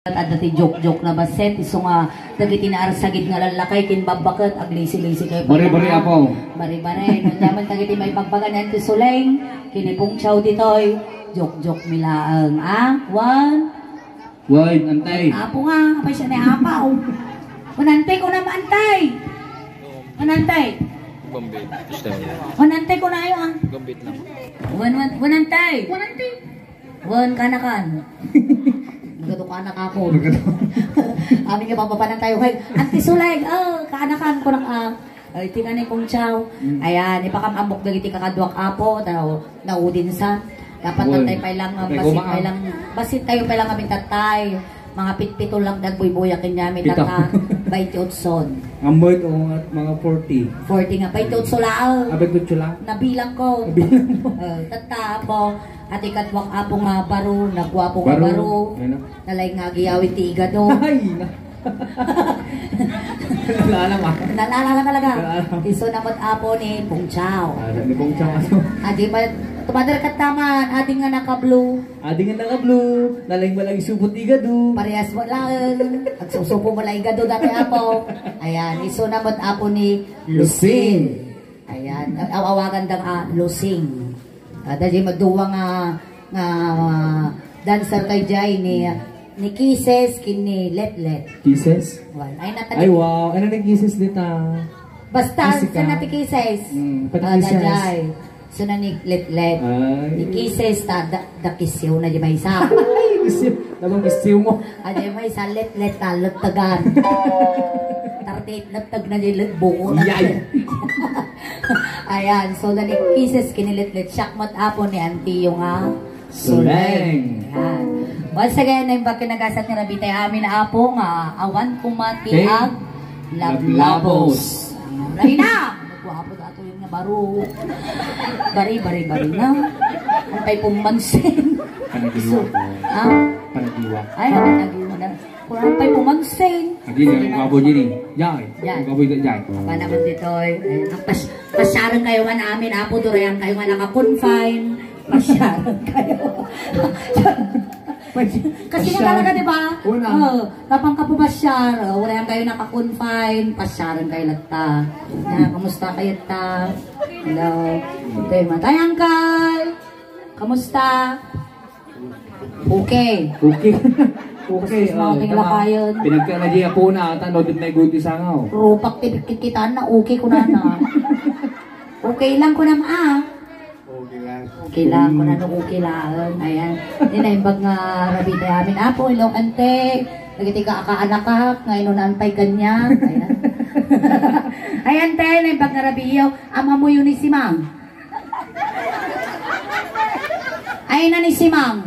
At dati joke-joke na baset, iso nga dagiti naarsagid nga lalakay kinbabakat, aglisi-lisi kayo. Bari-bari apo. Bari-bari. Naman dagiti may pagbagan yan ti Suleng, kinipong chow ditoy, joke-joke milaang. Wait, antay. Apo nga, apay siya na apaw. Unantay ko na maantay. Unantay. Gambit. Unantay ko na yun. Gambit lang. Unantay. Unantay. Kanakan. Gato ka anak ako. Amin nga papapanan tayo. Auntie Sulay, kaanakan ko ng ay tinanay kong chow. Ayan, ipakamambok dagiti kakadwak apo. Naudin sa. Dapat tatay pa lang, basit tayo pa lang kami tatay. Mga pitpito lang dagboy-boyakin namin tata. 28 son. Amboy ko mga 40. 40 nga, 28 lao. Abay ko chula. Nabilang ko. Tata po. At ikatwak apo nga baro, nagwapo nga baro. Nalay nga giyawit ti igado. Ay! Nalala ka. Nalala talaga. Iso namot apo ni Pong Chow. Ni Pong Chow aso. Adi pa, tumadar kat taman, adi nga naka-blue. Adi nga naka-blue. Nalay mo lang isupot igado. Parehas mo lang. At susupo mo lang igado dati apo. Ayan, iso namot apo ni Lucing. Ayan, awagan dang Lucing. Dahil magduwa nga dancer kay Jai ni Kisses kini Letlet. Kisses? Ay, ay wow, ano nang Kisses dito? Basta sa nati Kisses. Pati Kisses. Jai. So na ni Letlet. Ni Kisses da kisyo na di may isa. Ay, kisyo. Namang kisyo mo. Adi may isa Letlet lagtagan. Tartit lagtag na di buko na. Ayan, so dali Kisses kinilit-lit syakmat apo ni auntie yung Suleng. Ayan. Once again, na yung bakinagasat ni Rabitay amin na apo nga awan kumati ag lablabos. Rahina! Nagwapo na ato yung baro. Bari na. Antay pumansin. Panagiwa. Panagiwa. Ay, panagiwa na. Kurang pa'y pumansin. Hindi na, magwabo dyan Jai. Magwabo dyan Jai. Pa naman dito, pasyaran kayo nga namin, apo, durayan kayo nga naka-confine. Pasyaran kayo. Kasi nga talaga, di ba? Tapang ka po pasyar, wala kayo naka-confine, pasyaran kayo lagta. Kamusta kayo ta? Hello. Okay, matayang kay. Kamusta? Okay. Okay, pinagkalagay ako na ata, no, dit na iguti sangaw. Rupak tibikit kita na, okay ko na na. Okay lang ko na Okay lang ko na no, okay lang. Ayan, dinaimbag nga Rabitay amin. Apo, ilong ante, nagiti ka akaanak ka, ngayon naantay ganyan. Ayan. Ayan, te, naimbag nga Rabiyo, ama mo yun ni si Mang. Ayan na ni si Mang.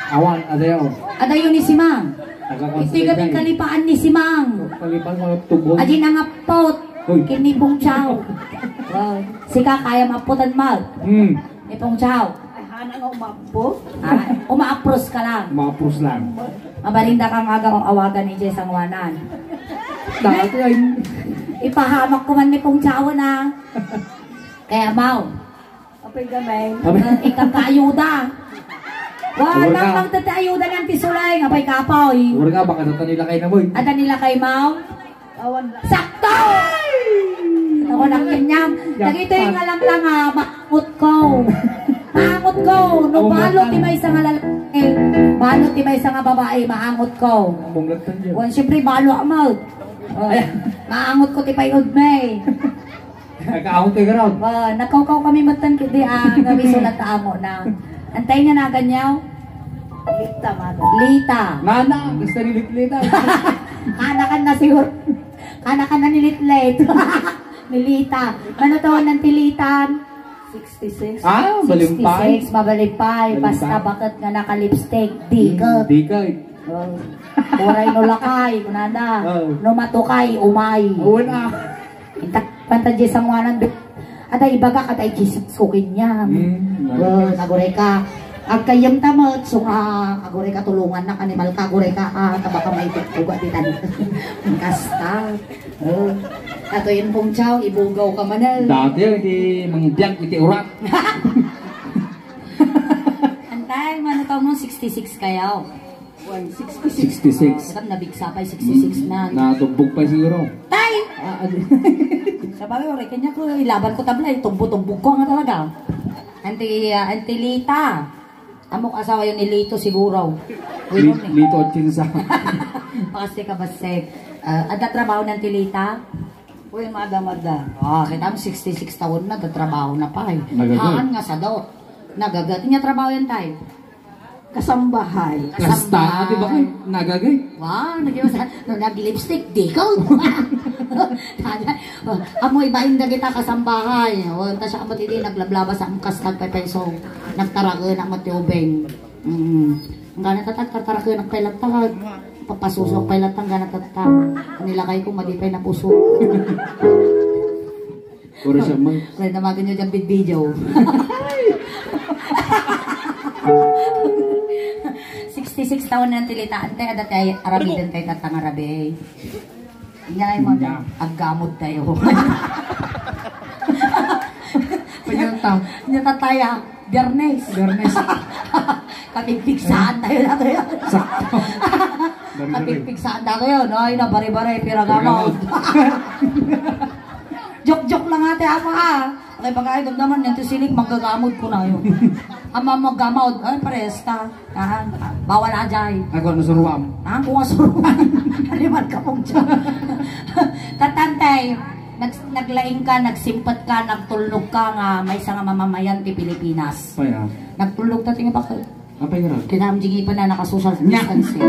Awan, adayo. Adayo ni si Mang. Ito'y gabing kalipaan ni si Mang. Kalipaan mga tubon. Adi na nga pot. Kini Pong Chow. Sika kaya maputan mag. Ni Pong Chow. Ay, hana nga umapos. Umaapros ka lang. Umaapros lang. Mabalinda kang aga kong awagan ni Jess Angwanan. Dati ay. Ipahamak ko man ni Pong Chow na. Kaya mau. Apay gamay. Ikang kaayuda. Wah, nang magtatayuda ng tisulay nga pa'y kapaw. Wala nga, baka nata nila kayo na boy. Ada nila kay Mau? Sakto! Ako nakanyam. Nagito yung alam lang maangot ko. Maangot ko. No, balot ti may isang lalaki. Balot ti may isang babae, maangot ko. Siyempre, balo amot. Maangot ko ti payod may. Nagkaahot tayo garaw. Nakaukaw kami matan kiti gabi sulat amo na. Antay nga na ganyaw. Lita. Nana, gusto nilit-lita. Kanakan na siguro. Kanakan na nilit-lit. Nilita. Ano to ng tilitan? 66. Balimpay. 66, mabalimpay. Basta bakit nga naka-lipstick. Dikat. Dikat. Uray no lakay. Kunada. No matukay. Umay. Una. Pantadya sa mga at ay ibaga at ay Jesus kukin niya. Naguray ka. Agkayam tamot. So aguray ka tulungan na kanimal ka. Aguray ka taba ka maipagpuga di tanin. Kasta. Ato yun Pong Chow. Ibugaw ka manal. Dati yung iti mangbiyang iti urat. Antay, mano ka mo 66 kayaw. 66. Ito nabigsa pa 66 na. Natumbog pa siguro. Tay! Sa bagay, oray, kanya ko, ilaban ko tablay, tumbo-tumbog ko nga talaga. Auntie Lita. Amok asawa yun ni Lito siguro. Lito at Chinsa. Pakasti ka ba, Sek? Ada trabaho ng Tilita? Uy, mada. Kita mo 66 taon na, trabaho na pa eh. Haan nga sa daw. Nagagat. Niya trabaho yan tayo. Kasambahay. Kasta, di ba kayo? Nagagay. Wow, nag-lipstick, di ko. Amoy ba hindi kita kasambahay? Ta siya amat hindi naglablaba sa angkas nagpepeso. Nagtaraga na matiubeng. Ang gana tatag-taraga nagpailatag. Papasusok pailatang gana tatag. Nilakay ko madipay na puso. Puro siya man. Kaya namagan nyo dyan video. 66 taon na Tilita. Antay, adatay, arabi din kayo tatang arabi. Inyay mo na, aggamod tayo. Panyantang. Nyatataya, Biyernes. Kapigpigsaan tayo na tayo. Sakto. Kapigpigsaan na tayo. Ay, na bari-bari, piragamod. Joke-joke lang ate, apa ha? Okay, pag-ay, naman, yung tisilig, magagamod ko na yun. Ama maggamod, ay, pares ka. Bawal ajay. Ako, nasuruam. Kung asuruan. Haliman ka pong dyan. Tatantay, naglaing ka, nagsimpat ka, nagtulog ka nga, may isang mamamayan ti Pilipinas. Paya. Nagtulog ta tinga pa ka. Apa yung Kinamjigi pa na naka-social distancing.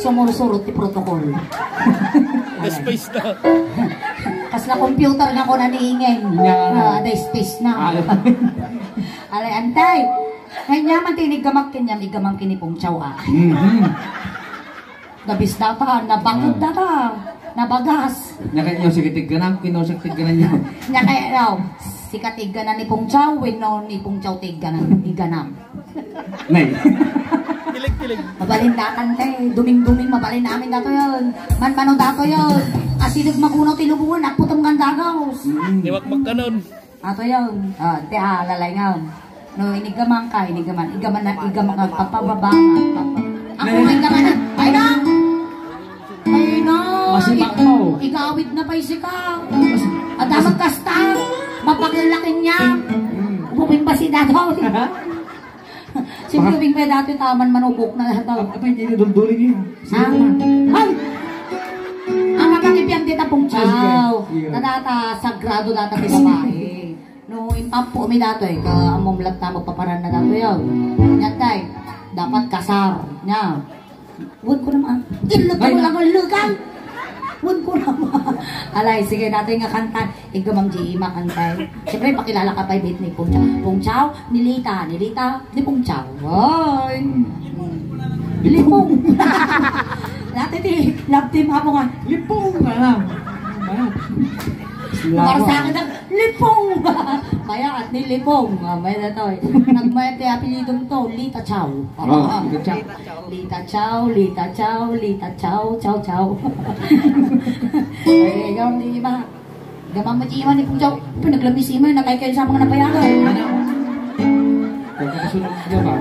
Sumursurot ti protocol. Space na. Kas na computer na ko naniingin. Ada space na. Alay, antay. Ngayon man tinig gamak kanya, may gamang kinipong chow Gabis data, nabakod data, nabagas. Nakaya nyo, sikitig ka na, kinosaktig ka na nyo. Nakaya raw, sikatig ka na ni Pong Chow, no, ni Pong Chow tig ka na, iganam. Nay. Tilig. Mabalin datan te, duming-duming mabalin namin dato yun. Man-manong dato yun. Asinog magunaw tilubungan, nakputong gandagaw. Niwag magkanon. Ato yun. Te lalay nga. No, inigamang ka, igaman nga, papababangan. Ako nga igaman na, ay na! Ay na! Masimak mo. Igawid na pa isi ka. At dapat kasta, mapaglalaki niya. Buming ba si dato? Siyempre, may dati taman manubok na daw. Apa yung dinidulduling niyo? Ay! Ang kakakipiyang dita pong chow. Sige. Nadata, sagrado data ti babae. No, impampo mi dato eh. Amomlat na magpaparan na dato yun. Yan tay, dapat kasar. Nya. Huwag ko naman. Ilog ko lang ang lugang. Huwag ko naman. Alay, sige natin nga kantan. Igamang Jima kantay. Siyempre, pakilala ka pa ibit ni Pong Chow. Pong Chow, Nilita, ni Pong Chow. Ay! Lipong! Dati ti, love team ako nga. Lipong! Para sa akin na, Lipong! Kaya at ni Lipong. May na to. Nagmayat kaya pinidong to, Lita Chow. Lita Chow. Lita Chow, Chow. Ay, ikaw ni Ima. Gamang machiman ni Pong Chow. Pinaglabis Ima, nakay kayo sa mga napayagan. Kakasunod ka ba?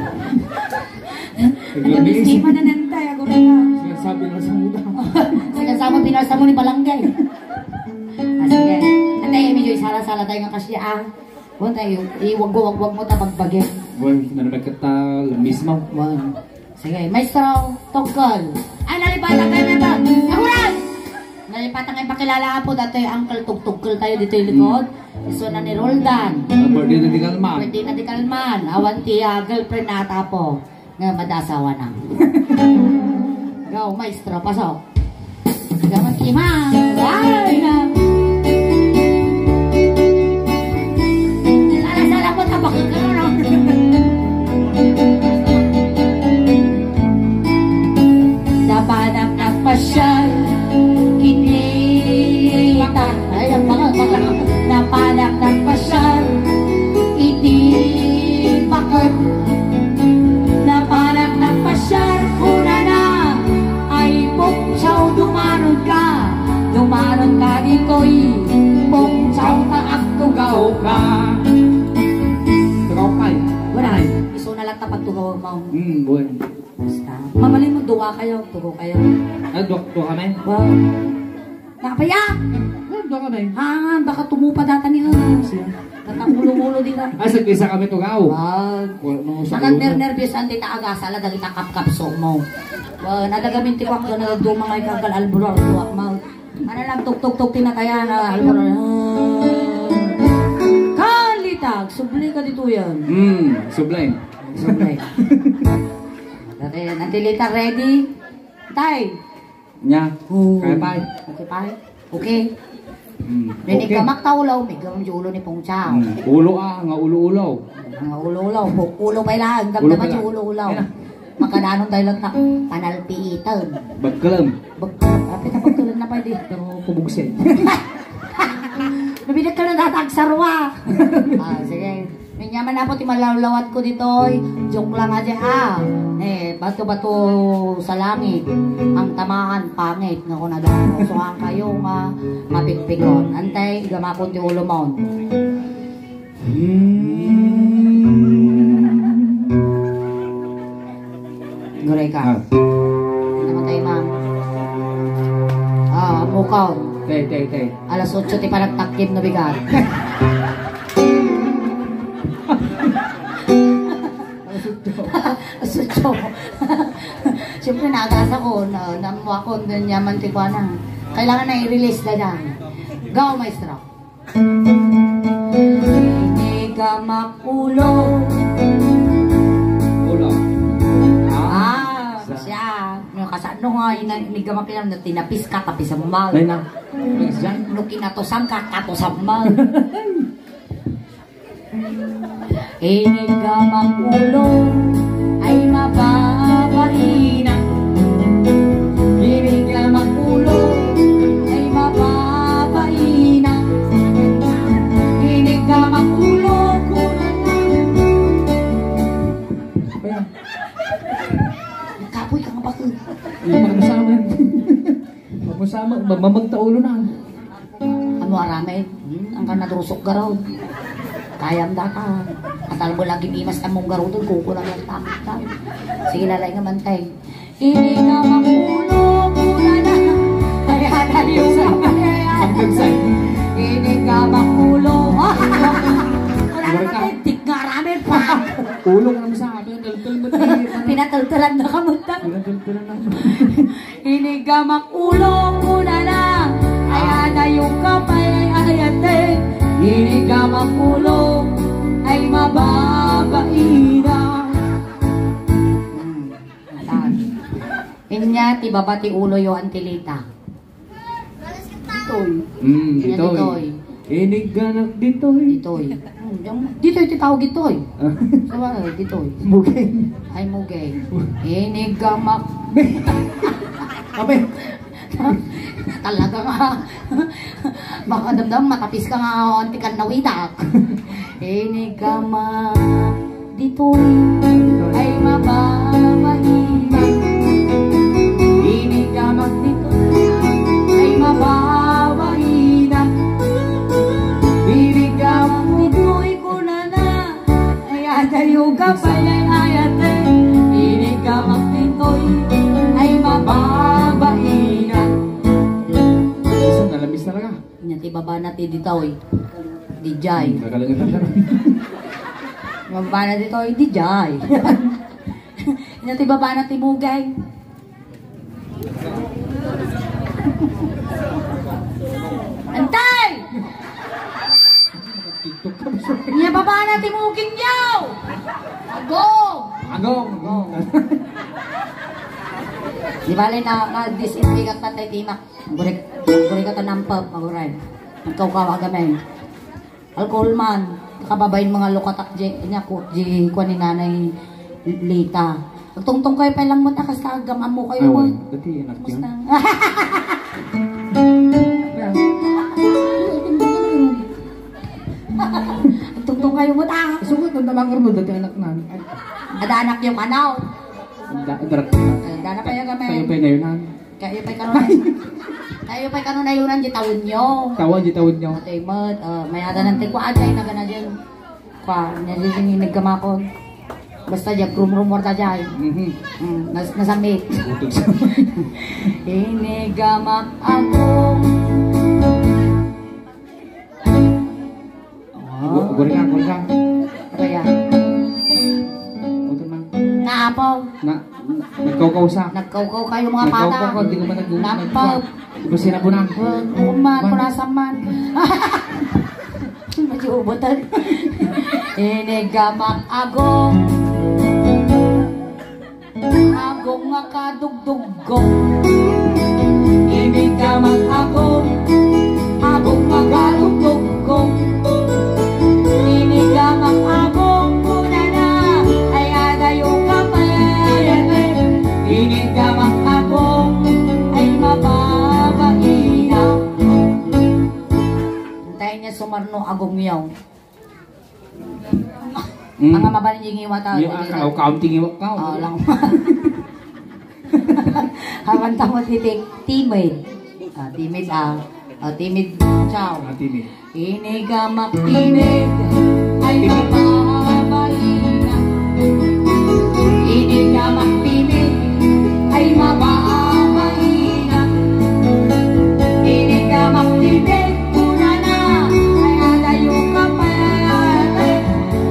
Naglabis Ima na nantay. Ako na nga. Sinasabi na sa muda. Sinasama pinasa mo ni Palanggay. Sige. Antay, medyo isala-sala tayo nga kasi huwag tayo, iwag mo tapagbagin. Well, nanonood ka ta, lamis mo. Sige, Maestro Togkol. Ay, nalipatan kayo na ito. Nakuran! Nalipatan kayo pakilala po dito yung Uncle Tugtugkol tayo dito yung likod. Iso na ni Roldan. Birthday na di kalman. Birthday na di kalman. Awan ti girlfriend na ata po. Ngayon, madasawa na. Go, Maestro, pasok. Gamat kimang. Ay, na. Napanap ng pasyal kinita. Ay, ang mga napanap ng pasyal itipakat. Napanap ng pasyal una na ay Pong Chow, dumanon ka dito'y Pong Chow, taak tugaw ka. tugaw mo. Buwan. Basta. Mamalin mo, duwa kayo. Tugo kayo. Dua kami? Wow. Nakapaya! Dua kami. Ha, baka tumupa data niya. Natakulo-ulo din ka. Sagkisa kami tugaw. Wag. Nervous ang titaagasa, lagag itakap-kapso mo. Wag, nadagamin tiwak ko na dumangay kagkal alburar, tuwak mo. Ano lang, tuk-tuk-tuk tinataya na alburar. Kalitag, subli ka dito yan. Sublime. Subli. Nantilita ready? Tay. Nya. Kaya pa. Okay pa? Okay. Rinig ka maktaulaw, may gawin yung ulo ni Pong Chow. Ulo nga ulo-ulaw. Mga ulo-ulaw, ulo pa ilang, gamda ba yung ulo-ulaw. Makadanon tayo lang na panalpiitan. Bagkalam. Kapit na pagkalan na pa di. Pero pabugsin. Nabigat ka na datagsarwa. Sige. Minyaman na po ti malawlawat ko dito. Joke lang aja bato-bato sa langit. Ang tamaan, pangit. Nga ko nadano. So ang kayo mapigpigon. Antay, gamakon ti ulo mo. Guray ka. Namatay, ma'am. Mukaw. Tay. Alas 8 ti palagtakip na bigat. Alas 8. Siyempre naagasa ko, namuha ko, yaman ti kwa na. Kailangan na i-release na dyan. Go, maestro. Hindi ka makulong. Ulo. Siya. Kasano nga, inigamak lang na tinapis ka, tapis ang mal. May na. Diyan. Nung kinatosan ka, katosan mal. Inigamak ulo ay mababainan. Inigamak ulo ay mababainan. Inigamak ulo kapoy ka nga ba ko? Magmasama. Mamagtaulo na. Ano arame? Ang ka nadrusok garaw. Kayam data. Atal mo lagi imas na mong garo doon. Kukulang yung takot. Sige lalay nga mantay. Hindi ka makulo mula na. Kaya tayo sa kaya. Hindi ka makulo. Wala naman tik nga ramen pa. Ulo ka naman sa akin. Pinataltaran na kamunta. Pinatulturan na. Hindi ka makulo mula na. Kaya tayo kapay ay ayate. Hindi ka makulong ay mababaina. Inya ti babati ulo yo antilita. Ditoy. Ditoy. Iniganak ditoy. Ditoy. Ditoy ti tawag ditoy. Sawa ditoy. Mugay. Ay mugay. Inigamak. Kape. Talaga nga. Baka damdam matapis ka nga antikan na widak. Inigamak ditoy ay mababahina. Inigamak ditoy ay mababahina. Inigamak ditoy ko na ay adayo ka pa ay ayate. Inigamak ditoy ay mababahina. Nalabis talaga. Nyati baba natin dito oy. Dijay. Kakalangan ka. Baba na dito oy, dijay. Nyati baba natin mugay. Antay! TikTok ka. Nya baba natin muging yaw. Agong! Agong. Di bale na disinfect at patay timak. Guri ka tanampap, maguray. Nagkaukawa gamay. Alcohol man. Nakababayin mga lukatak niya ko. Di ko ni nanay Lita. Pagtungtong kayo pa lang mo takas kagam mo kayo. Ay, dati enak yun. Pagtungtong kayo mo ta. Sungod ng tamangar mo dati anak namin. Ada anak yung kanaw. Darat. Dana pa yung gamay. Kayo pa na yun. Kayo pa'y kanon tayo pa'y kanon na yunan di tawon nyo. Tawad nyo. Atay mat, may ada ng tikwa ajay na gana dyan. Kwa, nalilingin nagkamakon. Basta dyan, rumor ta dyan. Nasamit. Utog sa... Inigamak akong Goreng ka. Ano yan? Utog man. Naapaw. Nagkaukaw Nagkaukaw kayo mga bata. Nagkaukaw, hindi ko ba Napaw. Di ba sinabunan? Kuman, purasaman. Medyo ubutan. Inigamak agong nga kadugdugong. Inigamak agong nga kadugdugong. Inigamak agong kuna na ay adayo ka pa. Inigamak agong ay mababaina. Hintayin niya sumarno agong yaw. Mga mabalin yung iwa tao. Yung kaunting iwa ka. Oo lang. Hawan tamo titik. Timid. Timid timid. Ciao. Timid. Inigamak timid ay mababalina. Inigamak timid ay mababalina. Inigamak timid kuna na ay adayo ka pa.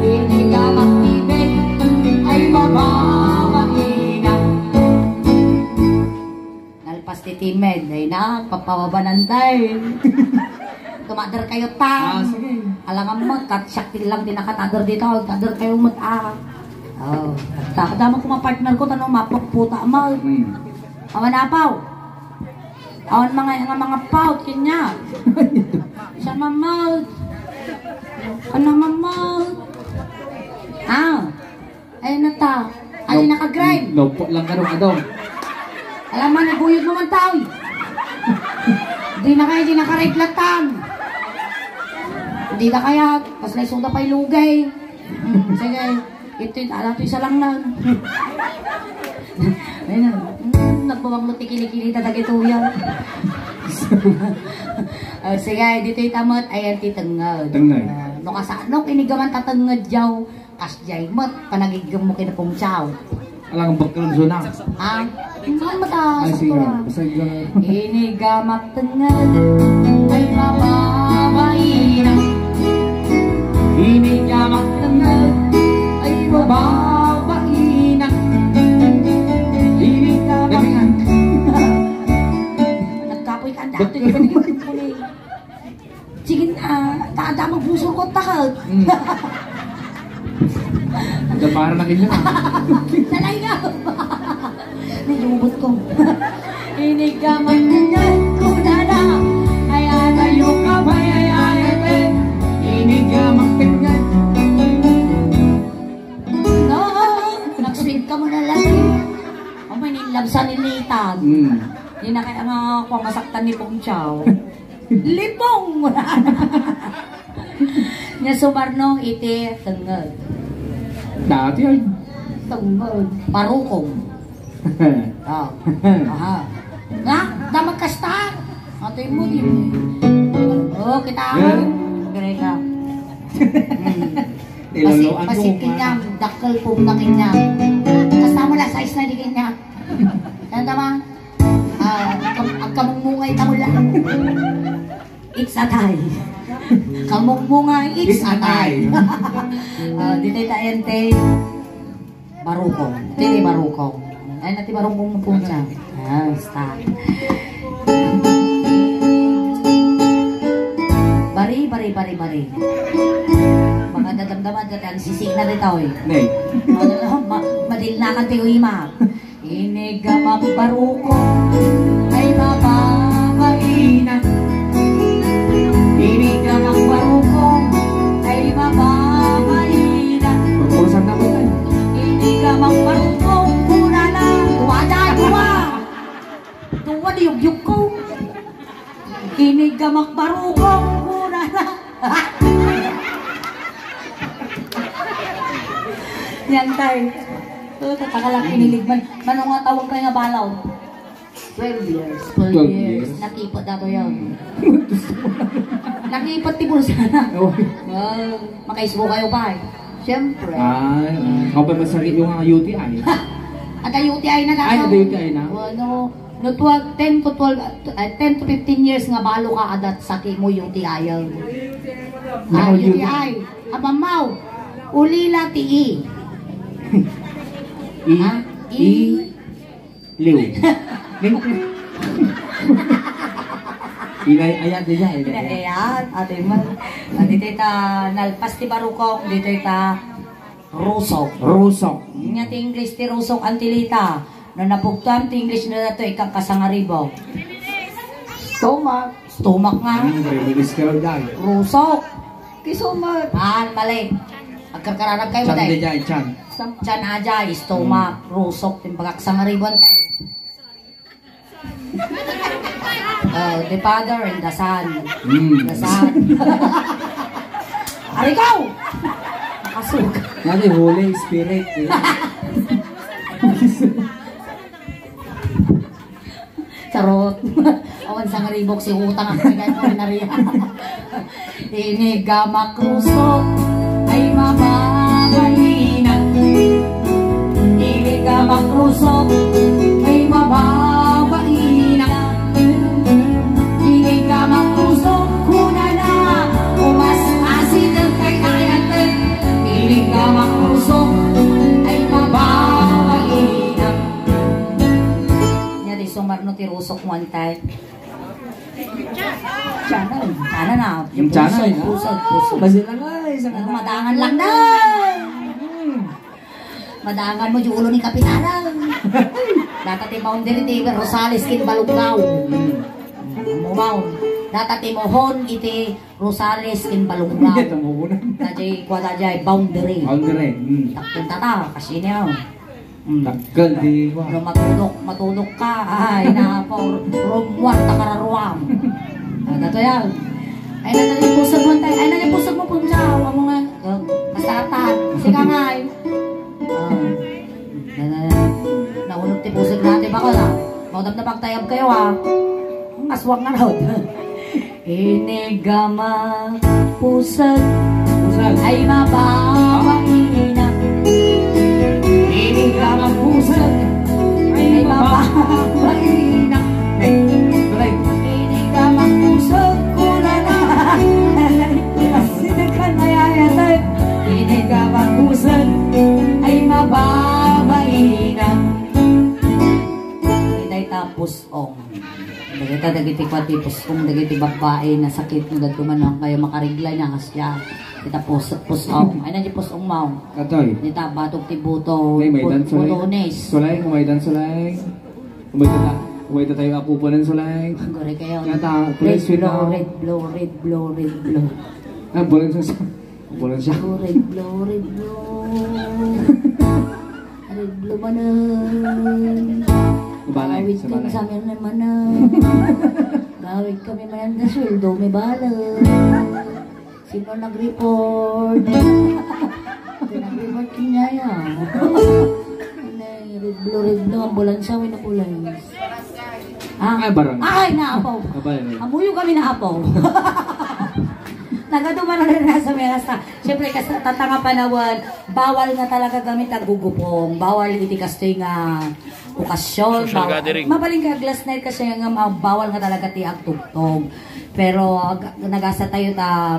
Inigamak timid ay mababalina. Nalpas ti timid ay nagpapawabanantay. Tumadar kayo ta. Sige. Alangan mo, katsaktil lang din nakatadar dito. Tadar kayo mo Oh, kadama ko mga partner ko tanong mapukputa mo. Awan apaw. Awan mga paut kanya. Sa mamaut. Ano mamaut? Ayun na ta. Ayun naka-grind. Lopot lang ka adong. Alam mo, naguyod mo man tao. Di na kaya, di nakareglatan. Hindi na kaya, pas na isuda pa ilugay. Sige, ito isa lang lang. Ayun, nagbabang tikili-kili tadag ito yan. Sige, dito yung tamot, ayan titangad. Tangad. No kasano, kinigaman tatangad yaw. Kasjay mo, panagigam mo kinapong chow. Alang ang bagkaroon zona. Hindi mataas Ay, sige. ito. Basta yun. Inigamak tengad ay mababaina. Inigamak tengad ay mababaina. Inigamak. Nagkapoy ka dati. Sige na, taada magbusor ko takot. Para na kinyo. Talay na. Nayubot ko. Inigamak tengad kuna na ay adayo ka pa ay inigamak tengad. No, nag-sweet ka mo na lang. O may nilabsa ni Litan. Hindi na kaya nga kung masaktan ni Pong Chow. Lipong! Nga sumarnong iti tengad. Dati ay. Tengad. Parukong. Aha. Nga, damag kasta. Atoy mo din. Kita ako. Gare ka. Pasit kinyam, dakal po na kinyam. Kasta mo la, size na di kinyam. Ano tama? Ang kamungmungay tamo lang. It's a tie. Kamungmungay, it's a tie. Dito tayo barukong. Dito barukong. Ay, nati barukong punca. Stop. Bari. Mga dadamdaman ka ang sisig na rito eh. Nay. Madil na kan tayo ima. Inigamak barukong ay mababaina. Inigamak barukong ay mababaina. Pagkawasan na mo na. Inigamak barukong kuna na. Tuwa diyog-yog ko. Inigamak barukong kuna na. Yan tayo. Ito, tatakalang piniligman. Manong nga tawag kayo nga balaw? 12 years. 12 years. Nakipot na to yun. Nakipot ti sana. Makaisbo kayo pa eh. Siyempre. Ay, ako pa masakit yung UTI. At ang UTI na Ay, daw. ada UTI na? Ano, no 10 to 15 years nga balo ka adat sakit mo UTI. Ah, UTI. Abamaw. Ulila ti Liw. Ilay ayat dia ya. Ayan, ate man. Dito ita nalpas ti barukok, dito ita rusok. Rusok. Nga ti English ti rusok antilita. No napugtuan ti English na dato ikang kasangaribo. Stomach. Stomach nga. Reminis ka raw dahil. Rusok. Kisumat. Mali. Agkarkararag kayo Chan tayo. dia chan. Chan ajay, stomach, rusok, tim pagkaksangariban tayo. The Father and the Son. The Son. Arikaw! Nakasuk. Nanti Holy Spirit. Charot. Awan sa ngaribok si utang ang kagay mo na rin. Inigamak rusok ay mababahina. Inigamak rusok ay mababahina. Inigamak rusok kuna na umas asin ang kayayatan. Inigamak rusok ay mababahina. Nyari sumarno ti rusok one time. Chana na. Yung chana na. Pusod. Basi lang ay. Madangan lang na. Madangan mo yung ulo ni Kapitana. Datati boundary ti Rosales kin Balugnaw. Mumaw. Datati mohon iti Rosales kin Balugnaw. Ito mo muna. Tajay kwadajay boundary. Andre. Takton tata kasi niya. Takkan di ba? No matudok ka. Ay na po rumwar takararuam. Dato yan. Ay nalipusag mo tayo. Ay nalipusag mo punsa. Huwag mo nga. Masaratan. Sika nga ay. Naunod ti pusag natin ba ko na? Maudap na pagtayab kayo ha. Aswag na raw. Inigama pusag ay mababahina. Inigama pusag ay mababahina. Inigama pusag kuna na. Sinakan ay ayatay. Inigama pusag ay mababahina. Itay tapos ong. Dagita dagiti kwati pusong dagiti babae na sakit no dad kumanang kayo makarigla niya kasya. Kita pusong. Ay nandiyo pusong mau. Katoy. Dita batok ti buto. May dan sulay. Butones. Sulay, kumaidan sulay. Kumaita tayo apupunan sulay. Gore kayo. Yata, Red police with blow, now. red blow, red blow, red blow. Ah, bulan siya. Bulan siya. Red blow, red blow. Red blow manan. Balay, Gawid sa din balay. sa amin na manan. Gawid kami manan na sweldo, may balay. Sino nag-report? Nag-report niya yan. Red blow, ambulansya, winakulay. Ay, barang. Ay, naapaw. Abay. Amuyo kami naapaw. Nagaduman na rin nasa merasta. Siyempre, kasi tatanga panawan, bawal nga talaga gamit ang gugupong. Bawal iti kastoy nga okasyon. Social gathering. Mabaling ka glass night kasi nga bawal nga talaga ti agtugtog. Pero nagasa tayo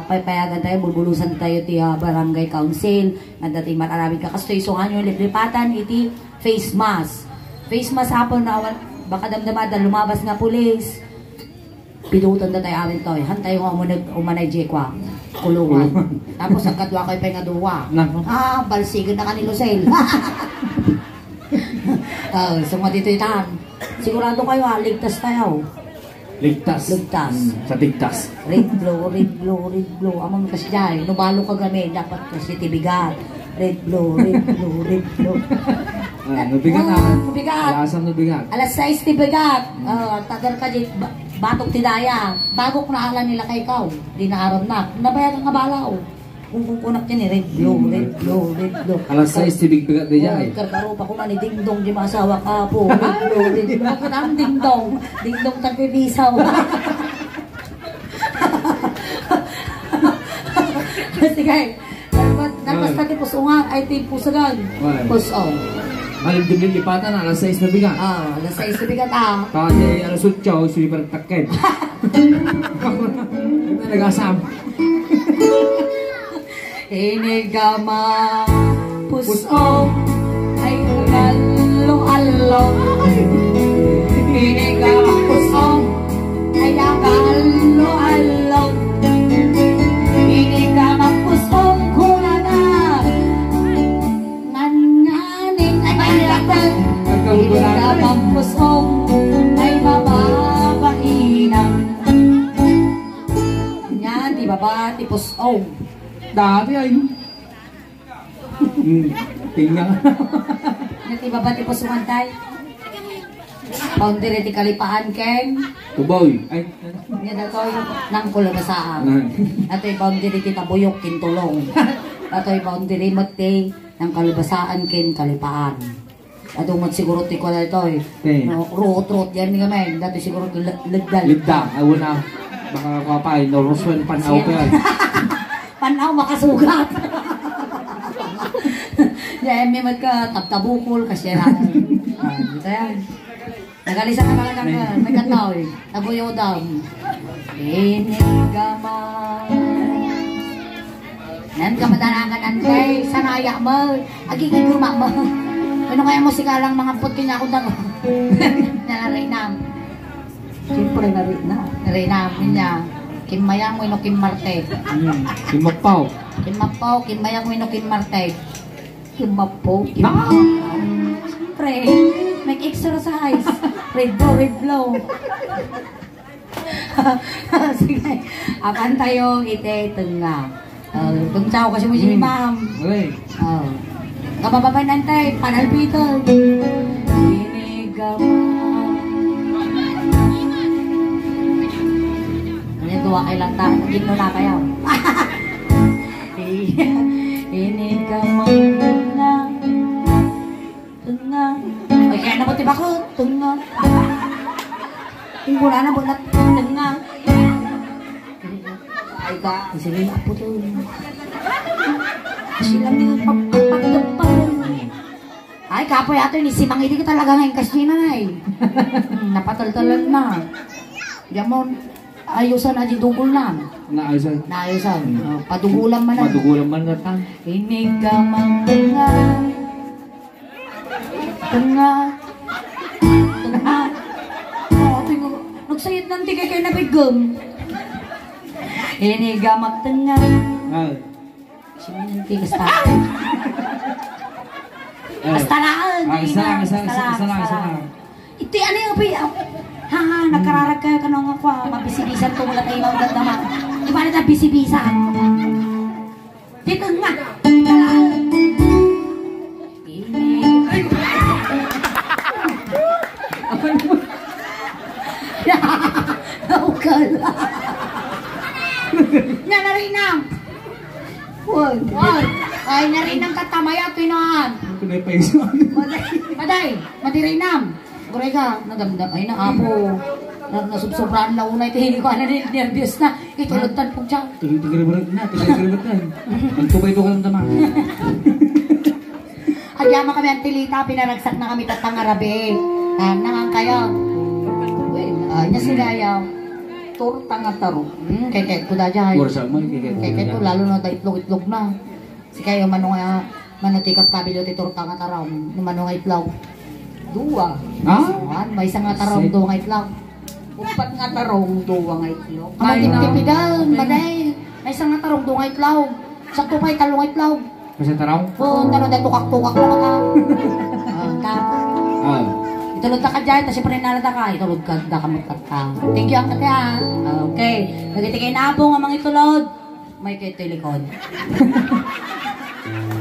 payagan tayo, bulbulusan tayo ti barangay council. Nagdating maraming kakastoy. So, yung libripatan iti face mask. Face mask hapon na baka damdamada lumabas nga pulis. Pinutan na tayo amin to. Hantay ko umanay jekwa. Kulungan. Tapos ang kadwa kayo pa nga duwa. Balsigan na kanilo sale. So nga dito itan. Sigurado kayo ligtas tayo. Ligtas. Sa tigtas. Red blow, red blow, red blow. Amang kasi dyan. Nubalo ka gamit. Dapat kasi tibigat. Red blow, red blow, red blow. Nabigat na. Nabigat. Alasang nabigat. Alas 6 tibigat. Tagal ka dito. Batok ti daya. Bago ko naalam nila kay ikaw. Di naaram na. Nabayagan nga balaw. Kung kunak yan red blow, red blow, red blow. Alas 6 tibig-bigat di dyan. Karbaro pa ko man dingdong di masawa ka po. Red blow, red blow. Ako na ang dingdong. Dingdong tagpipisaw. Sige. Dapat Nalpas na ti pusungan, ay ti pusagan. Why? Pusong. Alam din lipatan na, alas 6 na bigat. Alas 6 na bigat ah. Kasi alas 8, suli pa nagtaked. Ito nag-asam. Inigama pusong ay kalong-along. Inigama pusong ay kalong-along. Inigama pusong kulana nganganing ay malatan. Inigama pusong ay mababainang. Yan, di baba, di pusong. Dati ay. Tingnan. Nanti baba ti pusungan tay. Boundary ti kalipaan ken. Tuboy. Ay. Nya datoy nang kulabasaan. Atoy boundary ti tabuyok kin tulong. Atoy boundary mati nang kalabasaan ken kalipaan. Adong mat siguro ti kwala itoy. No, root yan ni gamen. Dato siguro legdal. Lidda. Awo na. Baka kapay. No Roswell panaw pa yan. Panaw makasugat. Ya, may magka-tabukol kasi yan. Dito yan. Nagalisa na talagang may kataw eh. Tabuyo daw. Inigaman. Nan ka madarangan antay. Sanaya mo. Agiging guma mo. Ano kaya mo sikalang mga puti niya ako daw. Nararinam. Siyempre narinam. Narinam niya. Kimmayang mo ino Kim Marte. Kimapaw. Kimapaw, kimmayang mo ino Kim Marte. Kimapaw, Siyempre, mag-exercise. Red blow. Sige, akan tayo ite tunga. Tungsaw kasi mo si ma'am. Okay. Kabababay nantay, panalpito. Inigaman. Dua kay lang ta, gino na kayo. Inigaman tunga. Ay, kaya na mo tiba ko, tunga. Tingko na bulat, tunga. Ay ka, sige, apo to. Sila nila papagdapan. Ay, kapoy ato, nisimang hindi ko talaga ngayon kasi na eh. Napatol-tolan na. Diamon, ayusan aja dugul na. Naayusan. Naayusan. Padugulan man na. Padugulan man na ta. Inigamang tunga. Tunga. Tingnan. Nagsayad ng tigay kayo nabigam. Inigamang tunga. Siya tigas ta. Basta lang. Isa lang. Ito ano yung piyaw? Ha, nagkararag kayo kanong ako, mabisibisan to wala tayo mga ganda. Iba na tayo bisibisan. Dito nga. Naukala. Nya narinam. Wag. Ay narinam katamaya tinahan. Kunay pa iso. Maday, madirinam. Kuray ka, nagamdam ay na apo. Nasubsobrahan na unay hindi ko ana nervyos na. Itulutan po siya. Tigil-tigil na. Ang tubay to ka ng dama. Agyama kami ang tilita, pinaragsak na kami tatang arabi. Nangang kayo. Nya sigayaw. Turtang at taro. Kaya ko da dyan. Kursa mo. Kaya ko lalo na itlog-itlog na. Si kayo manong manutikap kabilo ti turtang at taraw. Manong itlog. Dua. May isang nga tarong duwa nga itlog. Upat nga tarong duwa nga itlog. Matip-tipigan, baday. May isang nga tarong duwa nga itlog. Sakto pa italong itlog. Kasi taraw? Oo, taro na tukak-tukak na ka. Itulog ka dyan, tapos siyempre nalata ka. Itulog ka, dakamot ka. Thank you, ang kata. Okay. Nagitigay na po nga mga itulog. May kayo ito likod.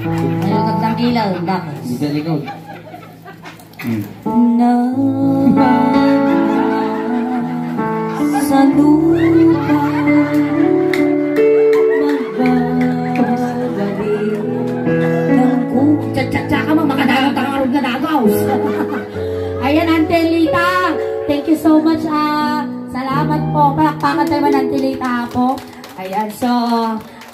Mayroon kang gilaw, dakas. Dito likod. Na sa lupa magbabalik ng tsaka mo makadalang tangarog na dagaws. Ayan, Antelita, thank you so much. Salamat po, palakpakan tayo man Antelita po. Ayan, so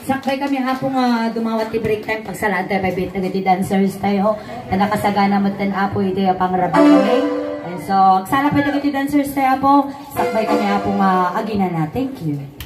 sakbay kami apong dumawat ti break time pagsalaan tayo pabit na gati dancers tayo na nakasagana mo tan apo ito yung pangrabang kami. And so, sala pa na gati dancers tayo po, sakbay kami apong agina na. Thank you.